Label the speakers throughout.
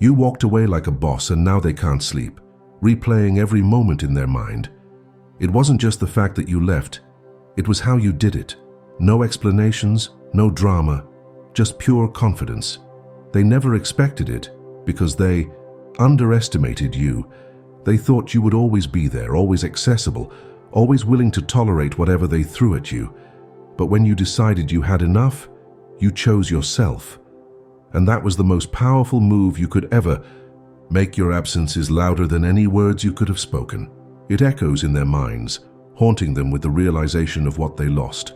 Speaker 1: You walked away like a boss and now they can't sleep, replaying every moment in their mind. It wasn't just the fact that you left, it was how you did it. No explanations, no drama, just pure confidence. They never expected it because they underestimated you. They thought you would always be there, always accessible, always willing to tolerate whatever they threw at you. But when you decided you had enough, you chose yourself. And that was the most powerful move you could ever make. Your absence is louder than any words you could have spoken. It echoes in their minds, haunting them with the realization of what they lost.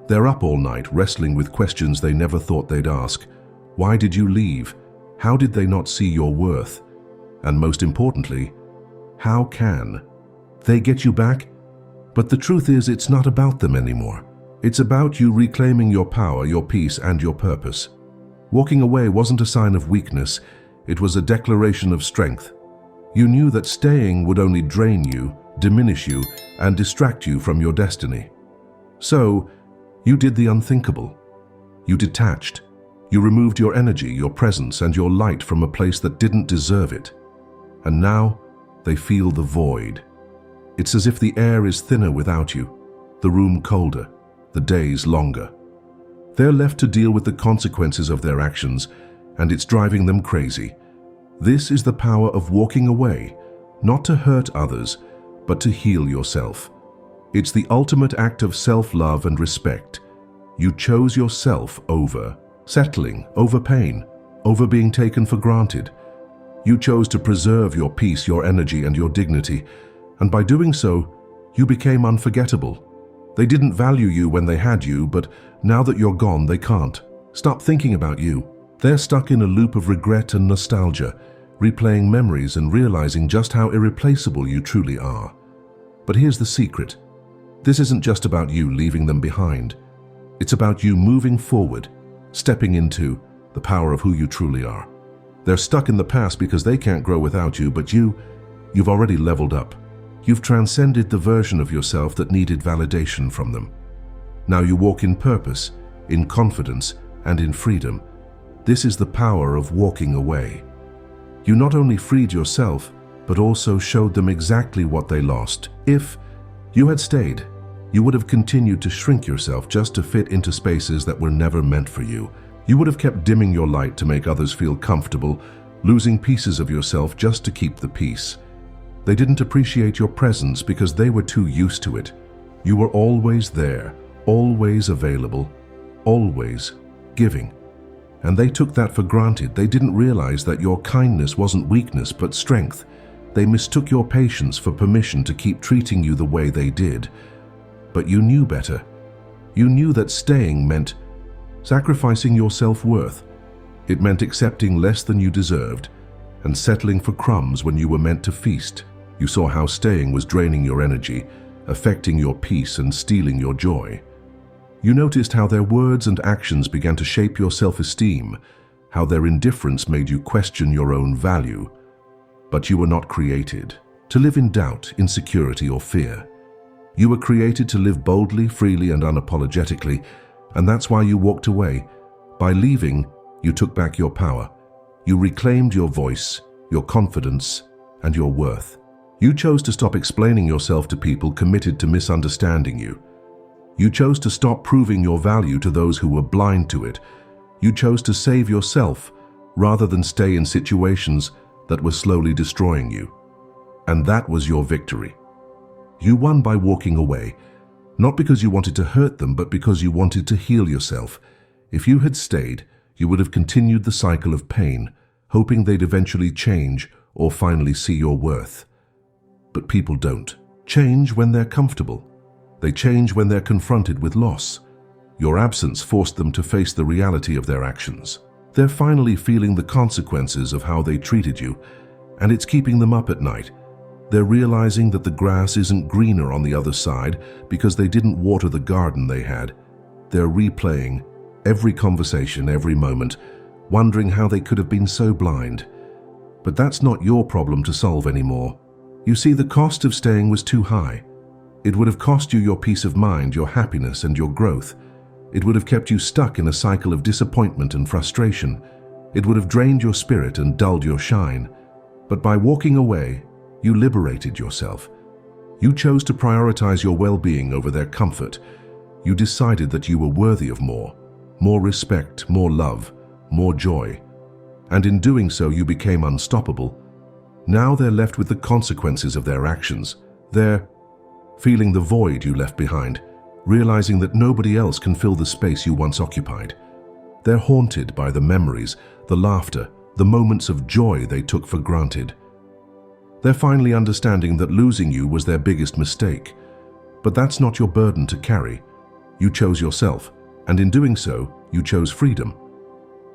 Speaker 1: They're up all night wrestling with questions they never thought they'd ask. Why did you leave? How did they not see your worth? And most importantly, how can they get you back? But the truth is, it's not about them anymore. It's about you reclaiming your power, your peace, and your purpose. Walking away wasn't a sign of weakness, it was a declaration of strength. You knew that staying would only drain you, diminish you, and distract you from your destiny. So, you did the unthinkable. You detached. You removed your energy, your presence, and your light from a place that didn't deserve it. And now, they feel the void. It's as if the air is thinner without you, the room colder, the days longer. They're left to deal with the consequences of their actions, and it's driving them crazy. This is the power of walking away, not to hurt others, but to heal yourself. It's the ultimate act of self-love and respect. You chose yourself over settling, over pain, over being taken for granted. You chose to preserve your peace, your energy, and your dignity, and by doing so, you became unforgettable. They didn't value you when they had you, but now that you're gone, they can't stop thinking about you. They're stuck in a loop of regret and nostalgia, replaying memories and realizing just how irreplaceable you truly are. But here's the secret. This isn't just about you leaving them behind. It's about you moving forward, stepping into the power of who you truly are. They're stuck in the past because they can't grow without you, but you've already leveled up. You've transcended the version of yourself that needed validation from them. Now you walk in purpose, in confidence, and in freedom. This is the power of walking away. You not only freed yourself, but also showed them exactly what they lost. If you had stayed, you would have continued to shrink yourself just to fit into spaces that were never meant for you. You would have kept dimming your light to make others feel comfortable, losing pieces of yourself just to keep the peace. They didn't appreciate your presence because they were too used to it. You were always there, always available, always giving. And they took that for granted. They didn't realize that your kindness wasn't weakness but strength. They mistook your patience for permission to keep treating you the way they did. But you knew better. You knew that staying meant sacrificing your self-worth. It meant accepting less than you deserved and settling for crumbs when you were meant to feast. You saw how staying was draining your energy, affecting your peace and stealing your joy. You noticed how their words and actions began to shape your self-esteem, how their indifference made you question your own value. But you were not created to live in doubt, insecurity, or fear. You were created to live boldly, freely, and unapologetically, and that's why you walked away. By leaving, you took back your power. You reclaimed your voice, your confidence, and your worth. You chose to stop explaining yourself to people committed to misunderstanding you. You chose to stop proving your value to those who were blind to it. You chose to save yourself rather than stay in situations that were slowly destroying you. And that was your victory. You won by walking away, not because you wanted to hurt them, but because you wanted to heal yourself. If you had stayed, you would have continued the cycle of pain, hoping they'd eventually change or finally see your worth. But people don't change when they're comfortable. They change when they're confronted with loss. Your absence forced them to face the reality of their actions. They're finally feeling the consequences of how they treated you, and it's keeping them up at night. They're realizing that the grass isn't greener on the other side because they didn't water the garden they had. They're replaying every conversation, every moment, wondering how they could have been so blind. But that's not your problem to solve anymore. You see, the cost of staying was too high. It would have cost you your peace of mind, your happiness, and your growth. It would have kept you stuck in a cycle of disappointment and frustration. It would have drained your spirit and dulled your shine. But by walking away, you liberated yourself. You chose to prioritize your well-being over their comfort. You decided that you were worthy of more respect, more love, more joy. And in doing so, you became unstoppable. Now they're left with the consequences of their actions. They're feeling the void you left behind, realizing that nobody else can fill the space you once occupied. They're haunted by the memories, the laughter, the moments of joy they took for granted. They're finally understanding that losing you was their biggest mistake. But that's not your burden to carry. You chose yourself, and in doing so, you chose freedom.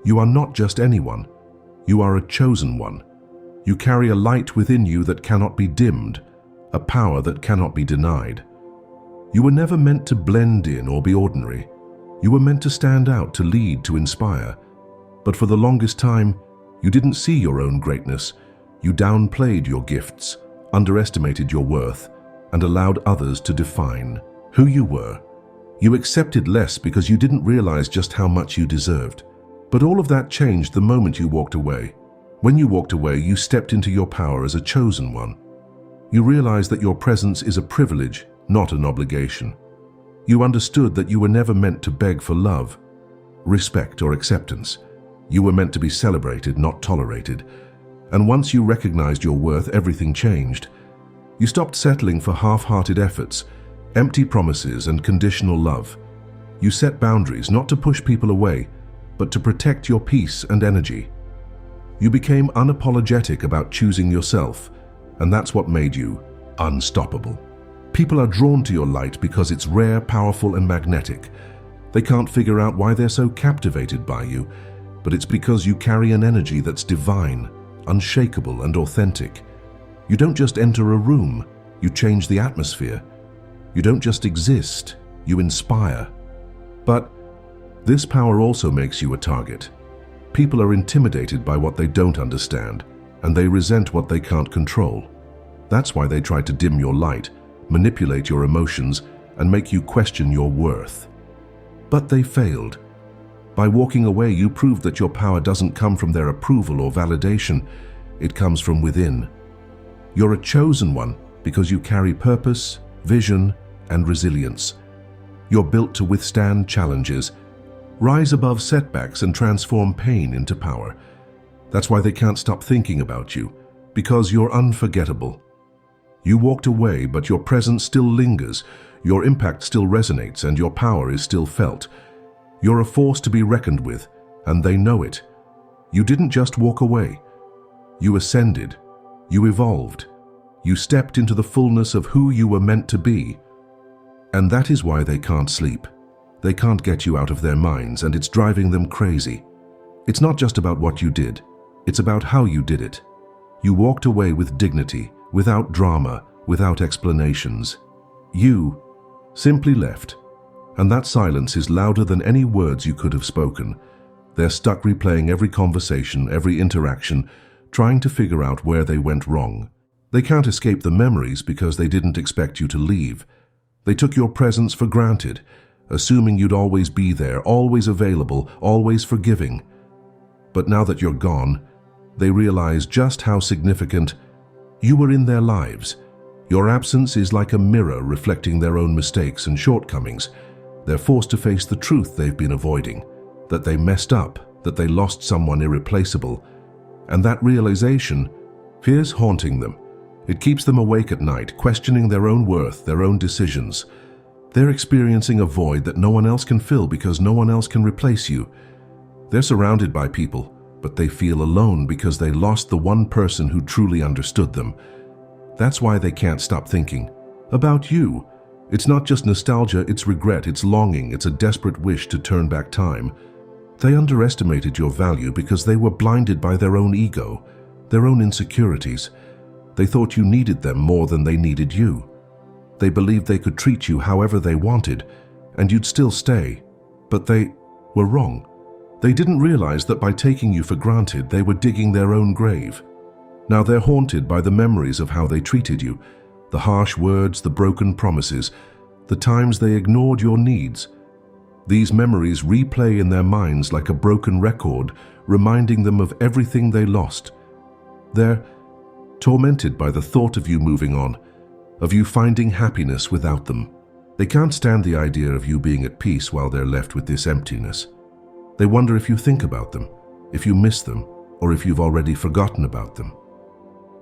Speaker 1: You are not just anyone. You are a chosen one. You carry a light within you that cannot be dimmed, a power that cannot be denied. You were never meant to blend in or be ordinary. You were meant to stand out, to lead, to inspire. But for the longest time, you didn't see your own greatness. You downplayed your gifts, underestimated your worth, and allowed others to define who you were. You accepted less because you didn't realize just how much you deserved. But all of that changed the moment you walked away. When you walked away, you stepped into your power as a chosen one. You realized that your presence is a privilege, not an obligation. You understood that you were never meant to beg for love, respect, or acceptance. You were meant to be celebrated, not tolerated. And once you recognized your worth, everything changed. You stopped settling for half-hearted efforts, empty promises, and conditional love. You set boundaries, not to push people away, but to protect your peace and energy. You became unapologetic about choosing yourself, and that's what made you unstoppable. People are drawn to your light because it's rare, powerful, and magnetic. They can't figure out why they're so captivated by you, but it's because you carry an energy that's divine, unshakable, and authentic. You don't just enter a room, you change the atmosphere. You don't just exist, you inspire. But this power also makes you a target. People are intimidated by what they don't understand, and they resent what they can't control. That's why they try to dim your light, manipulate your emotions, and make you question your worth. But they failed. By walking away, you proved that your power doesn't come from their approval or validation. It comes from within. You're a chosen one because you carry purpose, vision, and resilience. You're built to withstand challenges, rise above setbacks, and transform pain into power. That's why they can't stop thinking about you, because you're unforgettable. You walked away, but your presence still lingers, your impact still resonates, and your power is still felt. You're a force to be reckoned with, and they know it. You didn't just walk away. You ascended. You evolved. You stepped into the fullness of who you were meant to be. And that is why they can't sleep. They can't get you out of their minds, and it's driving them crazy. It's not just about what you did. It's about how you did it. You walked away with dignity, without drama, without explanations. You simply left. And that silence is louder than any words you could have spoken. They're stuck replaying every conversation, every interaction, trying to figure out where they went wrong. They can't escape the memories because they didn't expect you to leave. They took your presence for granted, assuming you'd always be there, always available, always forgiving. But now that you're gone, they realize just how significant you were in their lives. Your absence is like a mirror reflecting their own mistakes and shortcomings. They're forced to face the truth they've been avoiding, that they messed up, that they lost someone irreplaceable. And that realization, fear's haunting them. It keeps them awake at night, questioning their own worth, their own decisions. They're experiencing a void that no one else can fill because no one else can replace you. They're surrounded by people, but they feel alone because they lost the one person who truly understood them. That's why they can't stop thinking about you. It's not just nostalgia, it's regret, it's longing, it's a desperate wish to turn back time. They underestimated your value because they were blinded by their own ego, their own insecurities. They thought you needed them more than they needed you. They believed they could treat you however they wanted, and you'd still stay. But they were wrong. They didn't realize that by taking you for granted, they were digging their own grave. Now they're haunted by the memories of how they treated you, the harsh words, the broken promises, the times they ignored your needs. These memories replay in their minds like a broken record, reminding them of everything they lost. They're tormented by the thought of you moving on, of you finding happiness without them. They can't stand the idea of you being at peace while they're left with this emptiness. They wonder if you think about them, if you miss them, or if you've already forgotten about them.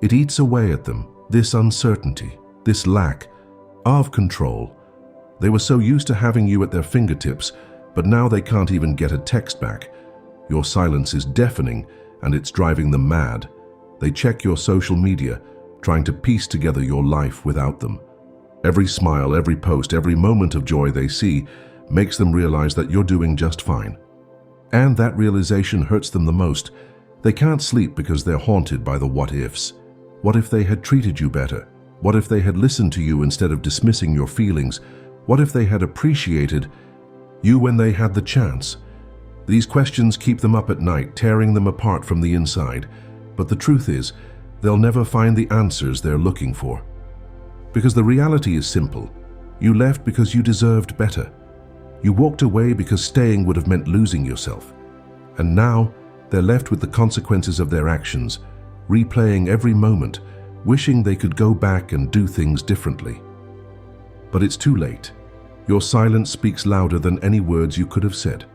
Speaker 1: It eats away at them, this uncertainty, this lack of control. They were so used to having you at their fingertips, but now they can't even get a text back. Your silence is deafening, and it's driving them mad. They check your social media, trying to piece together your life without them. Every smile, every post, every moment of joy they see makes them realize that you're doing just fine. And that realization hurts them the most. They can't sleep because they're haunted by the what-ifs. What if they had treated you better? What if they had listened to you instead of dismissing your feelings? What if they had appreciated you when they had the chance? These questions keep them up at night, tearing them apart from the inside. But the truth is, they'll never find the answers they're looking for. Because the reality is simple. You left because you deserved better. You walked away because staying would have meant losing yourself. And now, they're left with the consequences of their actions, replaying every moment, wishing they could go back and do things differently. But it's too late. Your silence speaks louder than any words you could have said.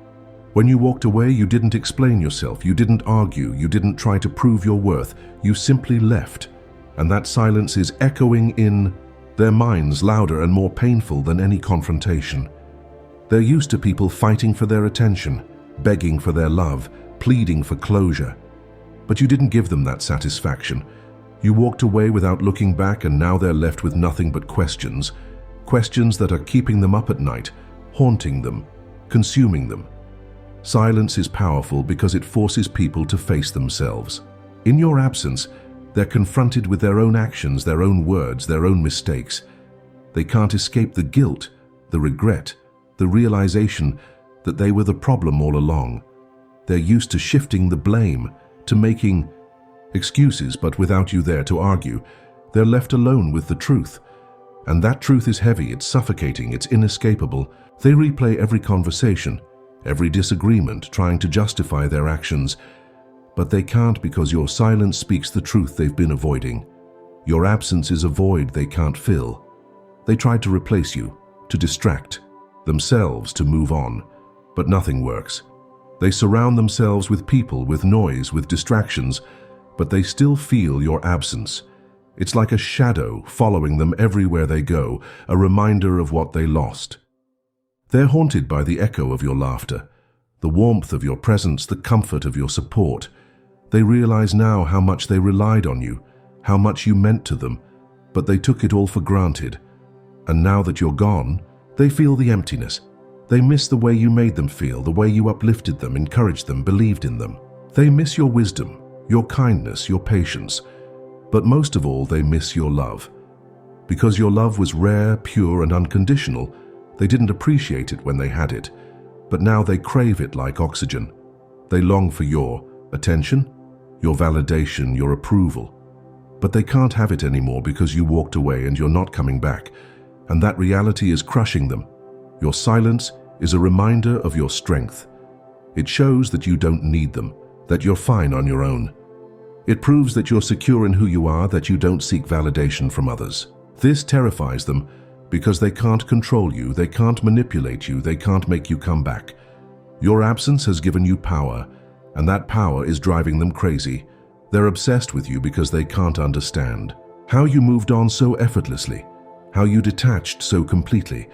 Speaker 1: When you walked away, you didn't explain yourself, you didn't argue, you didn't try to prove your worth, you simply left. And that silence is echoing in their minds louder and more painful than any confrontation. They're used to people fighting for their attention, begging for their love, pleading for closure. But you didn't give them that satisfaction. You walked away without looking back, and now they're left with nothing but questions. Questions that are keeping them up at night, haunting them, consuming them. Silence is powerful because it forces people to face themselves. In your absence, they're confronted with their own actions, their own words, their own mistakes. They can't escape the guilt, the regret, the realization that they were the problem all along. They're used to shifting the blame, to making excuses, but without you there to argue, they're left alone with the truth. And that truth is heavy, it's suffocating, it's inescapable. They replay every conversation, every disagreement, trying to justify their actions. But they can't, because your silence speaks the truth they've been avoiding. Your absence is a void they can't fill. They tried to replace you, to distract themselves, to move on, but nothing works. They surround themselves with people, with noise, with distractions, but they still feel your absence. It's like a shadow following them everywhere they go, a reminder of what they lost. They're haunted by the echo of your laughter, the warmth of your presence, the comfort of your support. They realize now how much they relied on you, how much you meant to them, but they took it all for granted. And now that you're gone, they feel the emptiness. They miss the way you made them feel, the way you uplifted them, encouraged them, believed in them. They miss your wisdom, your kindness, your patience. But most of all, they miss your love. Because your love was rare, pure, and unconditional, they didn't appreciate it when they had it. But now they crave it like oxygen. They long for your attention, your validation, your approval. But they can't have it anymore because you walked away and you're not coming back. And that reality is crushing them. Your silence is a reminder of your strength. It shows that you don't need them, that you're fine on your own. It proves that you're secure in who you are, that you don't seek validation from others. This terrifies them because they can't control you, they can't manipulate you, they can't make you come back. Your absence has given you power, and that power is driving them crazy. They're obsessed with you because they can't understand how you moved on so effortlessly, how you detached so completely.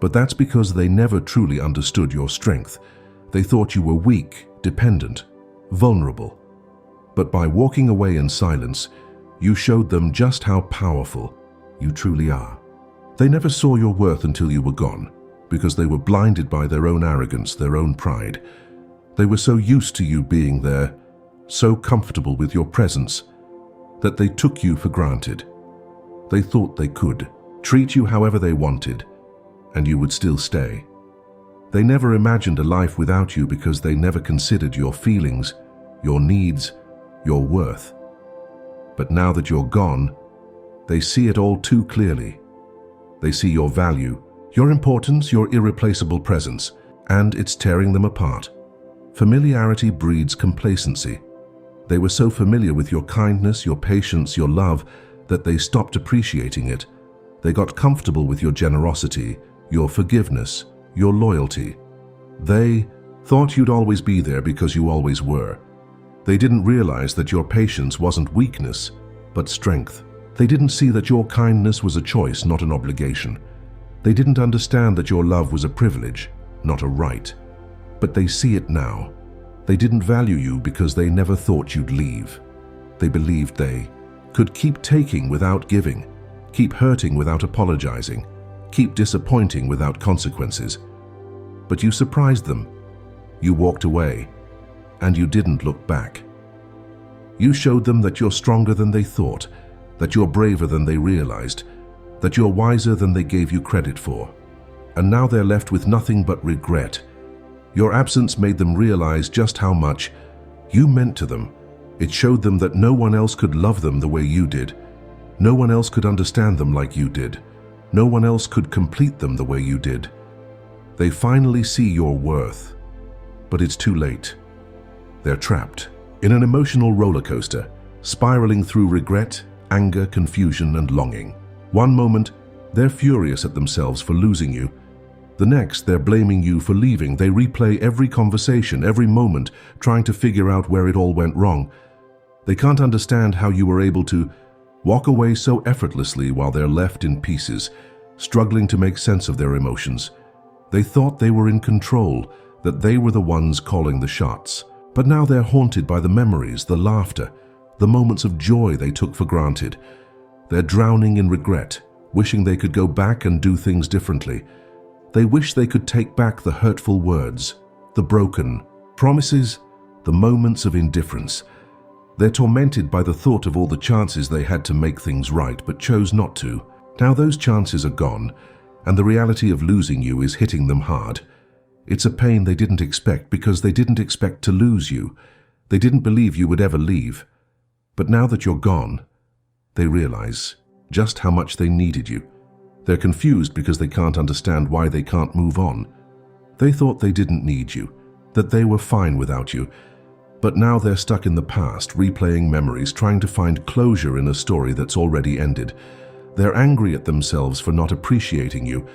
Speaker 1: But that's because they never truly understood your strength. They thought you were weak, dependent, vulnerable. But by walking away in silence, you showed them just how powerful you truly are. They never saw your worth until you were gone, because they were blinded by their own arrogance, their own pride. They were so used to you being there, so comfortable with your presence, that they took you for granted. They thought they could treat you however they wanted, and you would still stay. They never imagined a life without you because they never considered your feelings, your needs, your worth. But now that you're gone, they see it all too clearly. They see your value, your importance, your irreplaceable presence, and it's tearing them apart. Familiarity breeds complacency. They were so familiar with your kindness, your patience, your love, that they stopped appreciating it. They got comfortable with your generosity, your forgiveness, your loyalty. They thought you'd always be there because you always were. They didn't realize that your patience wasn't weakness, but strength. They didn't see that your kindness was a choice, not an obligation. They didn't understand that your love was a privilege, not a right. But they see it now. They didn't value you because they never thought you'd leave. They believed they could keep taking without giving, keep hurting without apologizing, keep disappointing without consequences. But you surprised them. You walked away, and you didn't look back. You showed them that you're stronger than they thought, that you're braver than they realized, that you're wiser than they gave you credit for. And now they're left with nothing but regret. Your absence made them realize just how much you meant to them. It showed them that no one else could love them the way you did. No one else could understand them like you did. No one else could complete them the way you did. They finally see your worth, but it's too late. They're trapped in an emotional roller coaster, spiraling through regret, anger, confusion, and longing. One moment, they're furious at themselves for losing you. The next, they're blaming you for leaving. They replay every conversation, every moment, trying to figure out where it all went wrong. They can't understand how you were able to walk away so effortlessly while they're left in pieces, struggling to make sense of their emotions. They thought they were in control, that they were the ones calling the shots. But now they're haunted by the memories, the laughter, the moments of joy they took for granted. They're drowning in regret, wishing they could go back and do things differently. They wish they could take back the hurtful words, the broken promises, the moments of indifference. They're tormented by the thought of all the chances they had to make things right but chose not to. Now those chances are gone, and the reality of losing you is hitting them hard. It's a pain they didn't expect because they didn't expect to lose you. They didn't believe you would ever leave. But now that you're gone, they realize just how much they needed you. They're confused because they can't understand why they can't move on. They thought they didn't need you, that they were fine without you. But now they're stuck in the past, replaying memories, trying to find closure in a story that's already ended. They're angry at themselves for not appreciating you,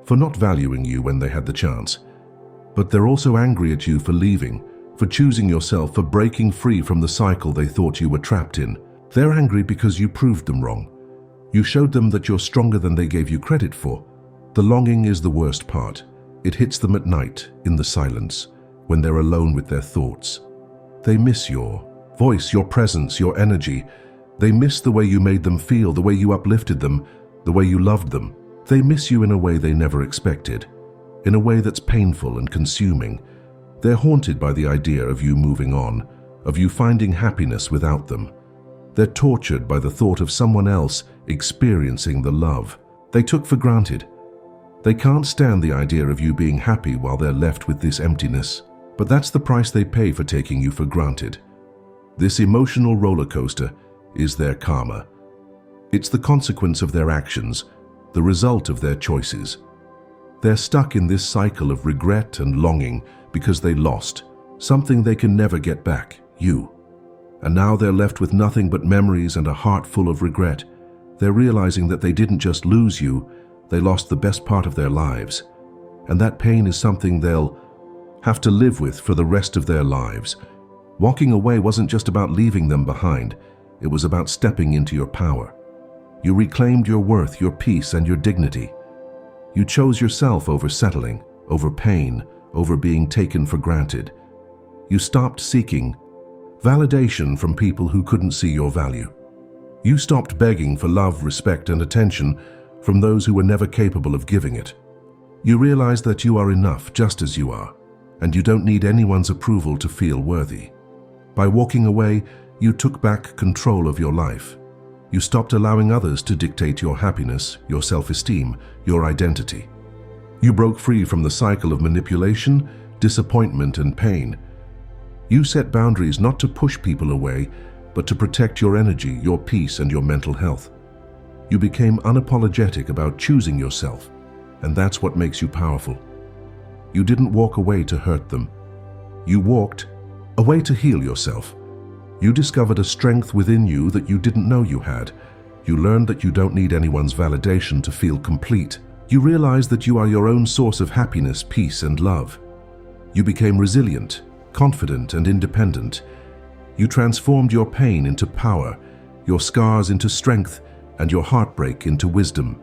Speaker 1: for not valuing you when they had the chance. But they're also angry at you for leaving, for choosing yourself, for breaking free from the cycle they thought you were trapped in. They're angry because you proved them wrong. You showed them that you're stronger than they gave you credit for. The longing is the worst part. It hits them at night, in the silence, when they're alone with their thoughts. They miss your voice, your presence, your energy. They miss the way you made them feel, the way you uplifted them, the way you loved them. They miss you in a way they never expected, in a way that's painful and consuming. They're haunted by the idea of you moving on, of you finding happiness without them. They're tortured by the thought of someone else experiencing the love they took for granted. They can't stand the idea of you being happy while they're left with this emptiness. But that's the price they pay for taking you for granted. This emotional roller coaster is their karma. It's the consequence of their actions, the result of their choices. They're stuck in this cycle of regret and longing because they lost something they can never get back, you. And now they're left with nothing but memories and a heart full of regret. They're realizing that they didn't just lose you, they lost the best part of their lives. And that pain is something they'll have to live with for the rest of their lives. Walking away wasn't just about leaving them behind. It was about stepping into your power. You reclaimed your worth, your peace, and your dignity. You chose yourself over settling, over pain, over being taken for granted. You stopped seeking validation from people who couldn't see your value. You stopped begging for love, respect, and attention from those who were never capable of giving it. You realized that you are enough just as you are, and you don't need anyone's approval to feel worthy. By walking away, you took back control of your life. You stopped allowing others to dictate your happiness, your self-esteem, your identity. You broke free from the cycle of manipulation, disappointment, and pain. You set boundaries not to push people away, but to protect your energy, your peace, and your mental health. You became unapologetic about choosing yourself, and that's what makes you powerful. You didn't walk away to hurt them. You walked away to heal yourself. You discovered a strength within you that you didn't know you had. You learned that you don't need anyone's validation to feel complete. You realized that you are your own source of happiness, peace, and love. You became resilient, confident, and independent. You transformed your pain into power, your scars into strength, and your heartbreak into wisdom.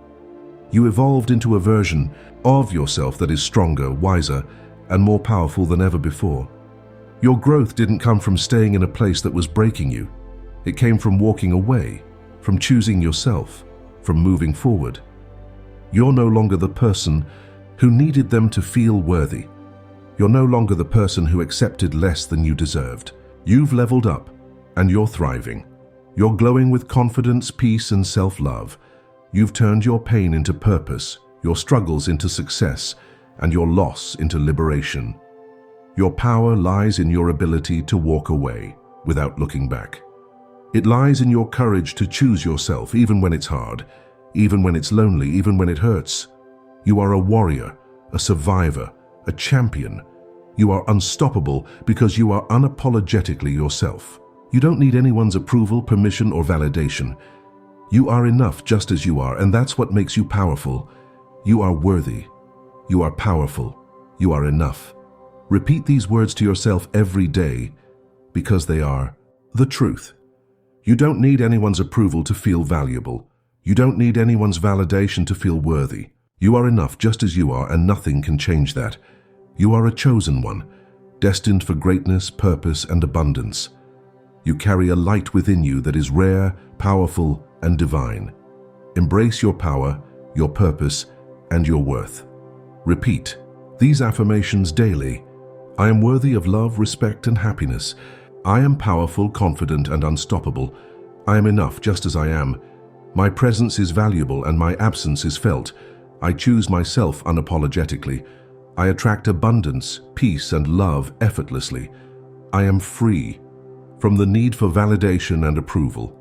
Speaker 1: You evolved into a version of yourself that is stronger, wiser, and more powerful than ever before. Your growth didn't come from staying in a place that was breaking you. It came from walking away, from choosing yourself, from moving forward. You're no longer the person who needed them to feel worthy. You're no longer the person who accepted less than you deserved. You've leveled up, and you're thriving. You're glowing with confidence, peace, and self-love. You've turned your pain into purpose, your struggles into success, and your loss into liberation. Your power lies in your ability to walk away without looking back. It lies in your courage to choose yourself even when it's hard, even when it's lonely, even when it hurts. You are a warrior, a survivor, a champion. You are unstoppable because you are unapologetically yourself. You don't need anyone's approval, permission, or validation. You are enough just as you are, and that's what makes you powerful. You are worthy. You are powerful. You are enough. Repeat these words to yourself every day because they are the truth. You don't need anyone's approval to feel valuable. You don't need anyone's validation to feel worthy. You are enough just as you are, and nothing can change that. You are a chosen one, destined for greatness, purpose, and abundance. You carry a light within you that is rare, powerful, and divine. Embrace your power, your purpose, and your worth. Repeat these affirmations daily. I am worthy of love, respect, and happiness. I am powerful, confident, and unstoppable. I am enough just as I am. My presence is valuable and my absence is felt. I choose myself unapologetically. I attract abundance, peace, and love effortlessly. I am free from the need for validation and approval.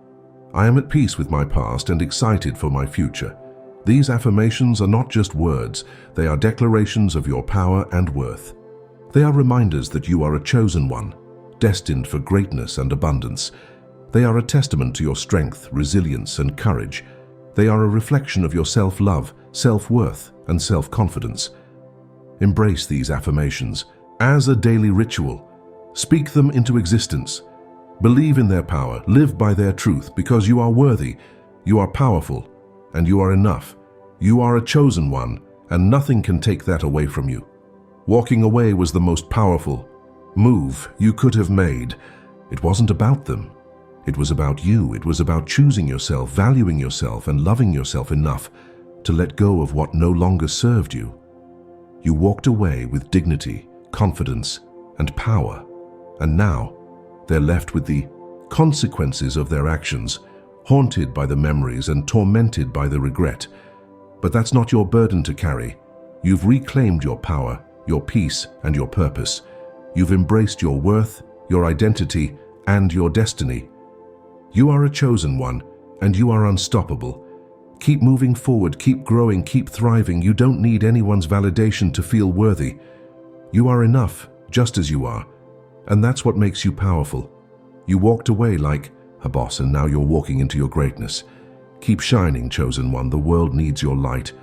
Speaker 1: I am at peace with my past and excited for my future. These affirmations are not just words, they are declarations of your power and worth. They are reminders that you are a chosen one, destined for greatness and abundance. They are a testament to your strength, resilience, and courage. They are a reflection of your self-love, self-worth, and self-confidence. Embrace these affirmations as a daily ritual. Speak them into existence. Believe in their power, live by their truth, because you are worthy, you are powerful, and you are enough. You are a chosen one, and nothing can take that away from you. Walking away was the most powerful move you could have made. It wasn't about them. It was about you. It was about choosing yourself, valuing yourself, and loving yourself enough to let go of what no longer served you. You walked away with dignity, confidence, and power, and now they're left with the consequences of their actions, haunted by the memories and tormented by the regret. But that's not your burden to carry. You've reclaimed your power, your peace, and your purpose. You've embraced your worth, your identity, and your destiny. You are a chosen one, and you are unstoppable. Keep moving forward, keep growing, keep thriving. You don't need anyone's validation to feel worthy. You are enough, just as you are. And that's what makes you powerful. You walked away like a boss, and now you're walking into your greatness. Keep shining, chosen one. The world needs your light.